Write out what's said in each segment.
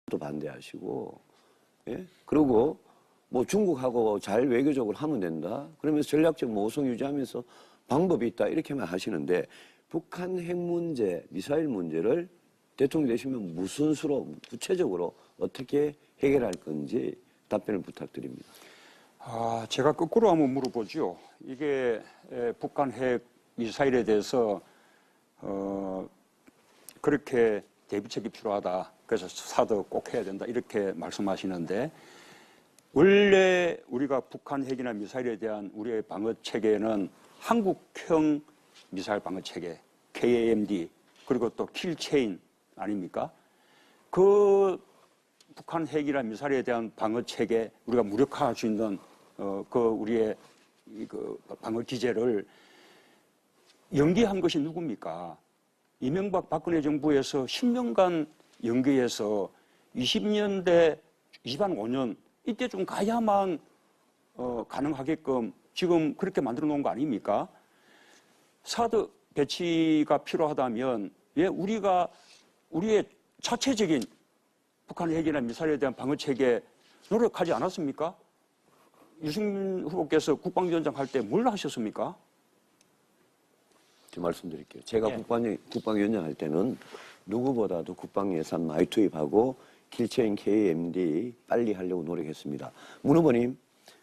또 반대하시고, 예? 그리고 뭐 중국하고 잘 외교적으로 하면 된다. 그러면서 전략적 모성 유지하면서 방법이 있다. 이렇게만 하시는데 북한 핵 문제, 미사일 문제를 대통령이 되시면 무슨 수로 구체적으로 어떻게 해결할 건지 답변을 부탁드립니다. 제가 거꾸로 한번 물어보죠. 이게 북한 핵 미사일에 대해서 그렇게 대비책이 필요하다. 그래서 사드 꼭 해야 된다. 이렇게 말씀하시는데 원래 우리가 북한 핵이나 미사일에 대한 우리의 방어 체계는 한국형 미사일 방어 체계, KAMD, 그리고 또 킬체인 아닙니까? 그 북한 핵이나 미사일에 대한 방어 체계, 우리가 무력화할 수 있는 우리의 그 방어 기제를 연기한 것이 누굽니까? 이명박 박근혜 정부에서 10년간 연기해서 20년대, 25년 이때 좀 가야만 가능하게끔 지금 그렇게 만들어 놓은 거 아닙니까? 사드 배치가 필요하다면 왜 우리가 우리의 자체적인 북한 핵이나 미사일에 대한 방어 체계 노력하지 않았습니까? 유승민 후보께서 국방위원장 할 때 뭘 하셨습니까? 제가 말씀드릴게요. 제가 국방위원장 할 때는 누구보다도 국방 예산 많이 투입하고 킬체인 KMD 빨리 하려고 노력했습니다. 문 후보님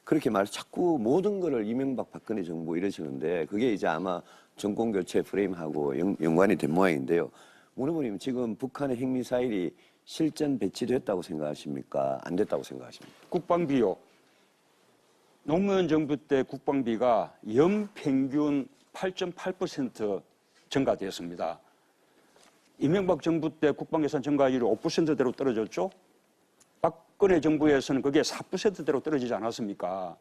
그렇게 자꾸 모든 거를 이명박 박근혜 정부 이러시는데 그게 이제 아마 정권 교체 프레임하고 연관이 된 모양인데요. 문 후보님 지금 북한의 핵미사일이 실전 배치됐다고 생각하십니까? 안 됐다고 생각하십니까? 국방비요. 노무현 정부 때 국방비가 연평균 8.8% 증가되었습니다. 이명박 정부 때 국방예산 증가율이 5%대로 떨어졌죠. 박근혜 정부에서는 그게 4%대로 떨어지지 않았습니까?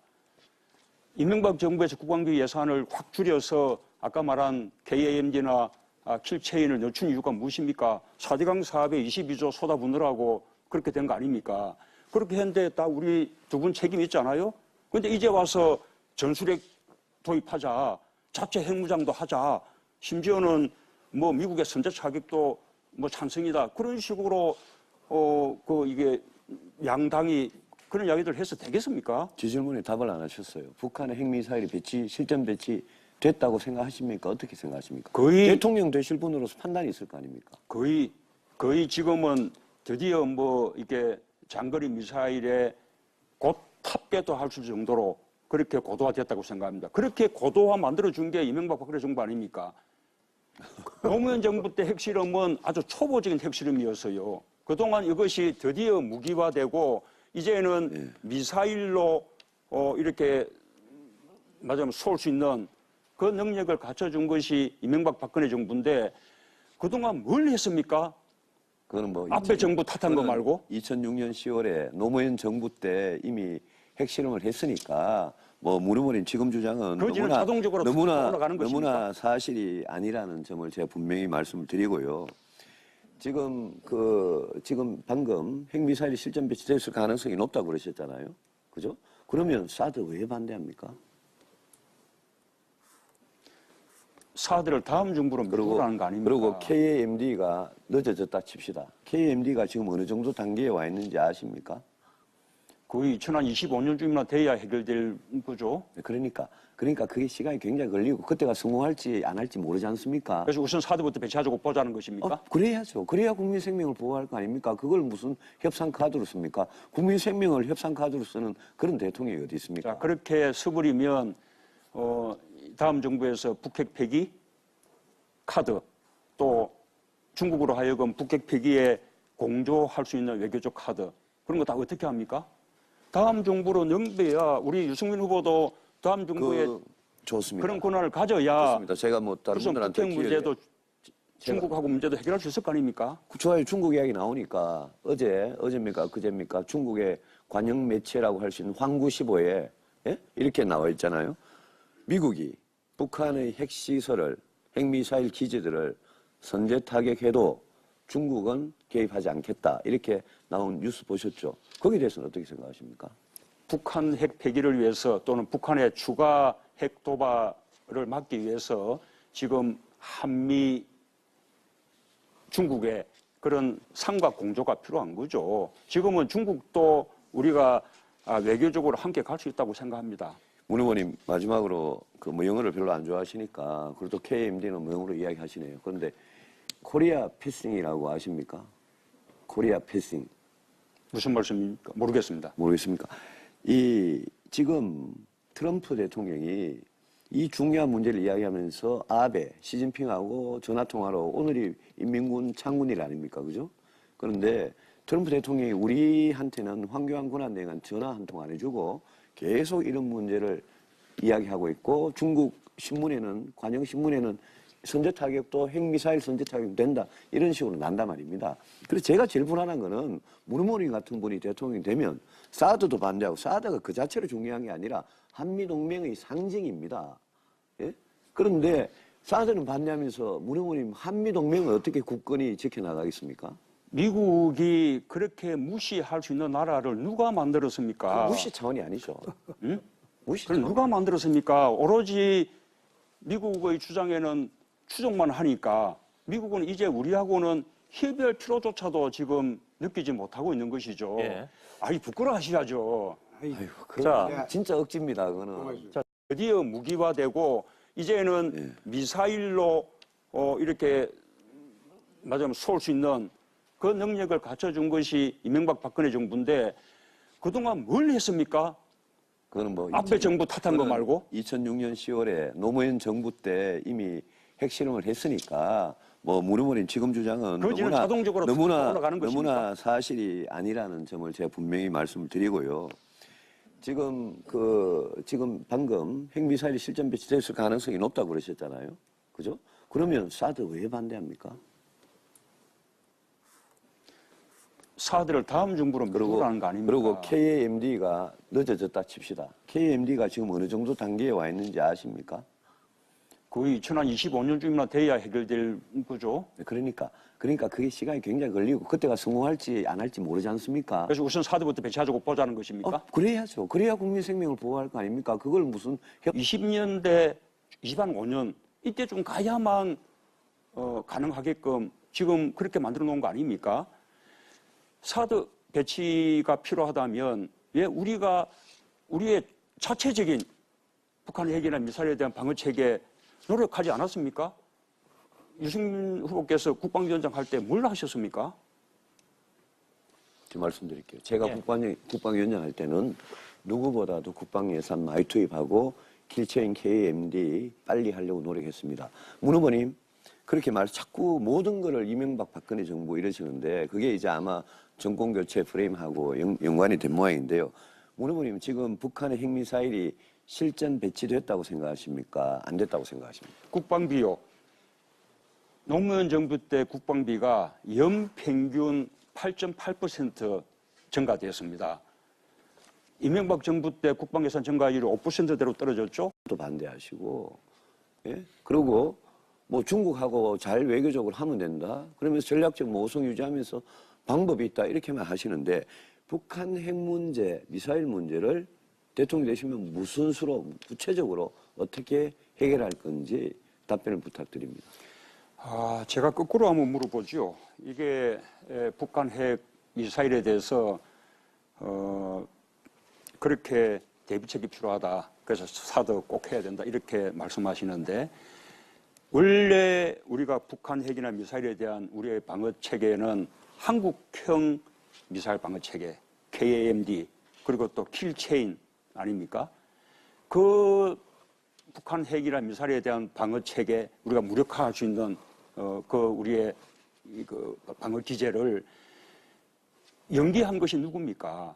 이명박 정부에서 국방비 예산을 확 줄여서 아까 말한 KAMD나 킬체인을 늦춘 이유가 무엇입니까? 4대강 사업에 22조 쏟아붓느라고 그렇게 된 거 아닙니까? 그렇게 했는데 다 우리 두 분 책임 있지 않아요? 그런데 이제 와서 전술핵 도입하자, 자체 핵무장도 하자, 심지어는 뭐 미국의 선제 차격도 뭐 찬성이다. 그런 식으로 이게 양당이 그런 이야기들 해서 되겠습니까? 제 질문에 답을 안 하셨어요. 북한의 핵미사일이 실전 배치 됐다고 생각하십니까? 어떻게 생각하십니까? 거의 대통령 되실 분으로서 판단이 있을 거 아닙니까? 거의 지금은 드디어 뭐 이게 장거리 미사일에 곧 탑재도 할 수 있을 정도로 그렇게 고도화됐다고 생각합니다. 그렇게 고도화 만들어준 게 이명박 박근혜 정부 아닙니까? 노무현 정부 때 핵실험은 아주 초보적인 핵실험이었어요. 그동안 이것이 드디어 무기화되고 이제는 미사일로 이렇게 맞으면 쏠 수 있는 그 능력을 갖춰준 것이 이명박 박근혜 정부인데 그동안 뭘 했습니까? 그거는 뭐 앞에 정부 탓한 거 말고? 2006년 10월에 노무현 정부 때 이미 핵실험을 했으니까 뭐 무르모님 지금 주장은 너무나 사실이 아니라는 점을 제가 분명히 말씀을 드리고요. 지금 방금 핵미사일이 실전 배치됐을 가능성이 높다고 그러셨잖아요. 그죠? 그러면 사드 왜 반대합니까? 사드를 다음 정부로 밀어라는 거 아닙니까? 그리고 KAMD가 늦어졌다 칩시다. KAMD가 지금 어느 정도 단계에 와 있는지 아십니까? 거의 2025년쯤이나 돼야 해결될 거죠. 그러니까 그게 시간이 굉장히 걸리고 그때가 성공할지 안 할지 모르지 않습니까? 그래서 우선 사드부터 배치하자고 보자는 것입니까? 그래야죠. 그래야 국민 생명을 보호할 거 아닙니까? 그걸 무슨 협상 카드로 씁니까? 국민 생명을 협상 카드로 쓰는 그런 대통령이 어디 있습니까? 자, 그렇게 서부리면 다음 정부에서 북핵 폐기 카드 또 중국으로 하여금 북핵 폐기에 공조할 수 있는 외교적 카드 그런 거 다 어떻게 합니까? 다음 정부로 넘겨야 우리 유승민 후보도 다음 정부에 좋습니다. 그런 권한을 가져야 좋습니다. 제가 뭐 다른 분들한테 북핵 문제도 중국하고 문제도 해결할 수 있을 거 아닙니까? 좋아요. 중국 이야기 나오니까 어제입니까? 그제입니까? 중국의 관영 매체라고 할 수 있는 황구시보에 이렇게 나와 있잖아요. 미국이 북한의 핵시설을 핵미사일 기지들을 선제 타격해도 중국은 개입하지 않겠다. 이렇게 나온 뉴스 보셨죠? 거기에 대해서는 어떻게 생각하십니까? 북한 핵 폐기를 위해서 또는 북한의 추가 핵 도발을 막기 위해서 지금 한미 중국의 그런 상과 공조가 필요한 거죠. 지금은 중국도 우리가 외교적으로 함께 갈 수 있다고 생각합니다. 문 의원님 마지막으로 그 뭐 영어를 별로 안 좋아하시니까 그래도 KMD는 뭐 영어로 이야기하시네요. 그런데 코리아 패싱이라고 아십니까? 코리아 패싱 무슨 말씀입니까? 모르겠습니다. 모르겠습니까? 이 지금 트럼프 대통령이 이 중요한 문제를 이야기하면서 아베 시진핑하고 전화 통화로 오늘이 인민군 창군일 아닙니까, 그죠? 그런데 트럼프 대통령이 우리한테는 황교안 권한대행한 전화 한 통 안 해주고 계속 이런 문제를 이야기하고 있고 중국 신문에는 관영 신문에는 선제 타격도 핵미사일 선제 타격 된다 이런 식으로 난단 말입니다. 그래서 제가 제일 불안한 거는 문호모니 같은 분이 대통령이 되면 사드도 반대하고 사드가 그 자체로 중요한 게 아니라 한미 동맹의 상징입니다. 예? 그런데 사드는 반대하면서 문호모님 한미 동맹을 어떻게 굳건히 지켜나가겠습니까? 미국이 그렇게 무시할 수 있는 나라를 누가 만들었습니까? 무시 차원이 아니죠. 응? 무시 그럼 차원. 누가 만들었습니까? 오로지 미국의 주장에는 추종만 하니까 미국은 이제 우리하고는 협의할 필요조차도 지금 느끼지 못하고 있는 것이죠. 예. 아이 부끄러워하셔야죠. 아이고, 자, 진짜 억지입니다. 그거는. 자, 드디어 무기화되고 이제는 미사일로 이렇게 맞으면 쏠 수 있는 그 능력을 갖춰준 것이 이명박 박근혜 정부인데 그동안 뭘 했습니까? 그거는 뭐 앞에 정부 탓한 거 그거는 말고? 2006년 10월에 노무현 정부 때 이미 핵실험을 했으니까 뭐 무르머린 지금 주장은 그거는 자동적으로 올라가는 것입니까? 너무나 사실이 아니라는 점을 제가 분명히 말씀을 드리고요. 지금 방금 핵미사일이 실전 배치됐을 가능성이 높다고 그러셨잖아요. 그죠? 그러면 사드 왜 반대합니까? 사드를 다음 정부로 밀고라는 거 아닙니까? 그리고 KMD가 늦어졌다 칩시다. KMD가 지금 어느 정도 단계에 와 있는지 아십니까? 거의 2025년쯤이나 돼야 해결될 거죠. 그러니까 그게 시간이 굉장히 걸리고 그때가 성공할지 안 할지 모르지 않습니까? 그래서 우선 사드부터 배치하자고 보자는 것입니까? 그래야죠. 그래야 국민 생명을 보호할 거 아닙니까? 그걸 무슨 20년대, 25년 이때쯤 가야만 가능하게끔 지금 그렇게 만들어 놓은 거 아닙니까? 사드 배치가 필요하다면 왜 우리의 자체적인 북한 핵이나 미사일에 대한 방어 체계 노력하지 않았습니까? 유승민 후보께서 국방위원장 할 때 뭘 하셨습니까? 제가 말씀드릴게요. 제가 예. 국방위원장 할 때는 누구보다도 국방 예산 많이 투입하고 킬체인 KMD 빨리 하려고 노력했습니다. 문 후보님 그렇게 자꾸 모든 거를 이명박 박근혜 정부 이러시는데 그게 이제 아마 정권 교체 프레임하고 연관이 된 모양인데요. 문 후보님 지금 북한의 핵미사일이 실전 배치됐다고 생각하십니까? 안 됐다고 생각하십니까? 국방비요. 노무현 정부 때 국방비가 연평균 8.8% 증가되었습니다. 이명박 정부 때 국방예산 증가율이 5%대로 떨어졌죠. 또 반대하시고, 예? 그리고 뭐 중국하고 잘 외교적으로 하면 된다. 그러면서 전략적 모성 유지하면서 방법이 있다 이렇게만 하시는데 북한 핵 문제, 미사일 문제를 대통령 되시면 무슨 수로 구체적으로 어떻게 해결할 건지 답변을 부탁드립니다. 제가 거꾸로 한번 물어보죠. 이게 북한 핵 미사일에 대해서 그렇게 대비책이 필요하다. 그래서 사드 꼭 해야 된다. 이렇게 말씀하시는데 원래 우리가 북한 핵이나 미사일에 대한 우리의 방어 체계는 한국형 미사일 방어 체계, KAMD, 그리고 또 킬체인 아닙니까? 그 북한 핵이나 미사일에 대한 방어 체계, 우리가 무력화할 수 있는 우리의 그 방어 기제를 연기한 것이 누굽니까?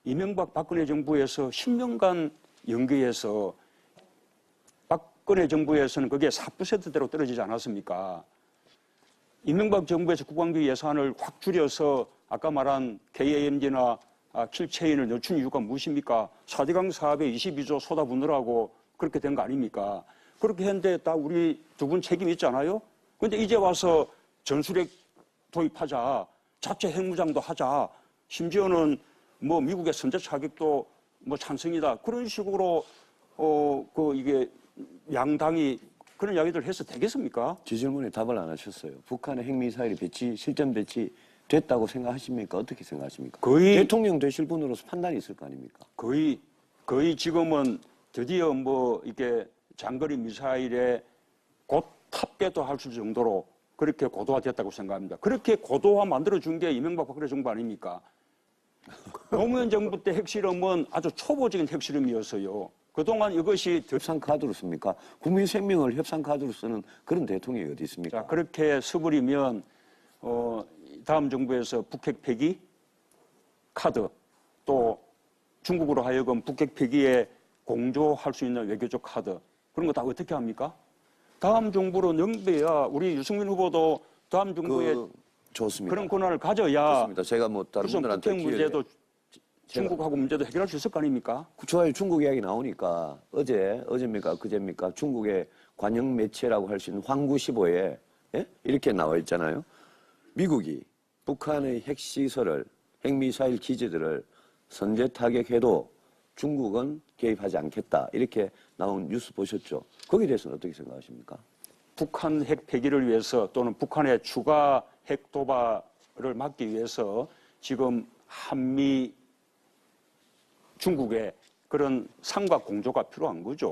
이명박 박근혜 정부에서 10년간 연기해서 박근혜 정부에서는 그게 4%대로 떨어지지 않았습니까? 이명박 정부에서 국방비 예산을 확 줄여서 아까 말한 KAMD나 킬체인을 늦춘 이유가 무엇입니까? 4대강 사업에 22조 쏟아붓느라고 그렇게 된 거 아닙니까? 그렇게 했는데 다 우리 두 분 책임이 있잖아요? 근데 이제 와서 전술핵 도입하자, 자체 핵무장도 하자, 심지어는 뭐 미국의 선제 차격도 뭐 찬성이다. 그런 식으로 이게 양당이 그런 이야기들 해서 되겠습니까? 제 질문에 답을 안 하셨어요. 북한의 핵미사일 배치, 실전 배치 됐다고 생각하십니까? 어떻게 생각하십니까? 거의- 대통령 되실 분으로서 판단이 있을 거 아닙니까? 거의 지금은 드디어 뭐 이게 장거리 미사일에 곧 탑재도 할 수 있을 정도로 그렇게 고도화됐다고 생각합니다. 그렇게 고도화 만들어준 게 이명박 박근혜 정부 아닙니까? 노무현 정부 때 핵실험은 아주 초보적인 핵실험이었어요. 그동안 이것이 협상 카드로 씁니까? 국민 생명을 협상 카드로 쓰는 그런 대통령이 어디 있습니까? 자, 그렇게 서부리면 다음 정부에서 북핵 폐기 카드 또 중국으로 하여금 북핵 폐기에 공조할 수 있는 외교적 카드 그런 거 다 어떻게 합니까? 다음 정부로 넘겨야 우리 유승민 후보도 다음 정부에 좋습니다. 그런 권한을 가져야 좋습니다. 제가 뭐 다른 무슨 분들한테 북핵 문제도 중국하고 문제도 해결할 수 있을 거 아닙니까? 좋아요. 중국 이야기 나오니까 어제입니까? 그제입니까? 중국의 관영 매체라고 할 수 있는 황구시보에 예? 이렇게 나와 있잖아요. 미국이 북한의 핵시설을 핵미사일 기지들을 선제 타격해도 중국은 개입하지 않겠다. 이렇게 나온 뉴스 보셨죠? 거기에 대해서는 어떻게 생각하십니까? 북한 핵 폐기를 위해서 또는 북한의 추가 핵 도발을 막기 위해서 지금 한미 중국의 그런 상과 공조가 필요한 거죠.